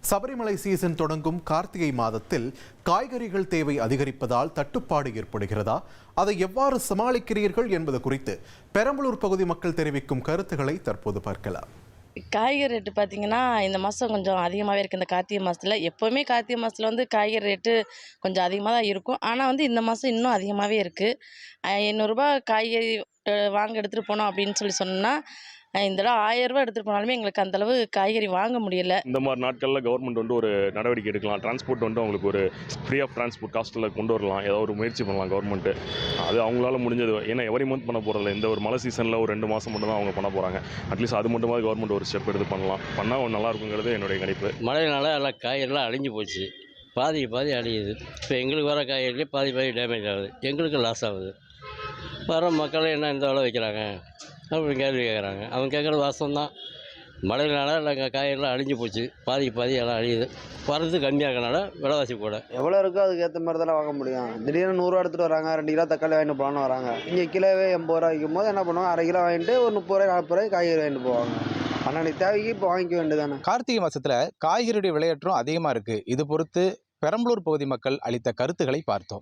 Sabarimala season தொடங்கும் கார்த்திகை மாதத்தில் காய்கறிகள் தேவை அதிகரிப்பதால் தட்டுப்பாடு ஏற்படுகிறதா? அதை எவ்வாறு சமாளிக்கிறீர்கள் என்பது குறித்து பெரம்பலூர் பகுதி மக்கள் தெரிவிக்கும் கருத்துக்களை தற்போது பார்க்கலாம். காய்கறி ரேட்டு பார்த்தீங்கன்னா, இந்த மாதம் கொஞ்சம் அதிகமாகவே இருக்குது. இந்த கார்த்திகை மாதத்தில் எப்போவுமே கார்த்திகை மாதத்தில் காய்கறி ரேட்டு கொஞ்சம் அதிகமாக தான் இருக்கும். ஆனால் இந்த மாதம் இன்னும் அதிகமாகவே இருக்குது. ரூ. 800 காய்கறி வாங்க எடுத்துகிட்டு போனோம் அப்படின்னு சொன்னோம்னா, இந்த தடவை ரூ. 1000 எடுத்துகிட்டு போனாலுமே எங்களுக்கு அந்தளவு காய்கறி வாங்க முடியல. இந்த மாதிரி நாட்களில் கவர்மெண்ட் ஒரு நடவடிக்கை எடுக்கலாம். டிரான்ஸ்போர்ட் அவங்களுக்கு ஒரு ஃப்ரீ ஆஃப் டிரான்ஸ்போர்ட் காஸ்ட்டில் கொண்டு வரலாம். ஏதாவது ஒரு முயற்சி பண்ணலாம் கவர்மெண்ட்டு. அது அவங்களால முடிஞ்சது. ஏன்னா எவரி மந்த் பண்ண போகிறதில்ல. இந்த ஒரு மழை சீசனில் ஒரு 2 மாதம் மட்டும் தான் அவங்க பண்ண போகிறாங்க. அட்லீஸ்ட் அது மட்டுமாவது கவர்மெண்ட் ஒரு ஸ்டெப் எடுத்து பண்ணால் நல்லா இருக்குங்கிறது என்னுடைய கணிப்பு. மழையினால எல்லாம் காய்கறிலாம் அழிஞ்சு போச்சு. பாதி அழியுது. இப்போ எங்களுக்கு வர காய்கறிலே பாதி டேமேஜ் ஆகுது. எங்களுக்கு லாஸ் ஆகுது. வர மக்கள் என்ன இந்த விலை வைக்கிறாங்க அப்படின்னு கேள்வி கேட்குறாங்க. அவங்க கேட்குறது வாஸ்தவம் தான். மழையினால எல்லாம் காய்கறிலாம் அழிஞ்சு போச்சு. பாதி எல்லாம் அழியுது. வரது கம்மியாகனால விலைவாசி கூட. எவ்வளோ இருக்கோ அதுக்கு ஏற்ற மாதிரி தானே வாங்க முடியும். திடீர்னு 100 ரூபா எடுத்துகிட்டு வராங்க, 2 கிலோ தக்காளி வாங்கிட்டு போகலான்னு வராங்க. இங்கே கிலோவே 80 ரூபா விற்கும் போது என்ன பண்ணுவாங்க, அரை கிலோ வாங்கிட்டு ஒரு 30 ரூபாய் 40 ரூபாய் காய்கறி வாங்கிட்டு போவாங்க. அன்னைக்கு தேவைக்கு இப்போ வாங்கிக்க வேண்டியதானே. கார்த்திகை மாசத்துல காய்கறியுடைய விலையேற்றம் அதிகமா இருக்கு. இது பொறுத்து பெரம்பலூர் பகுதி மக்கள் அளித்த கருத்துக்களை பார்த்தோம்.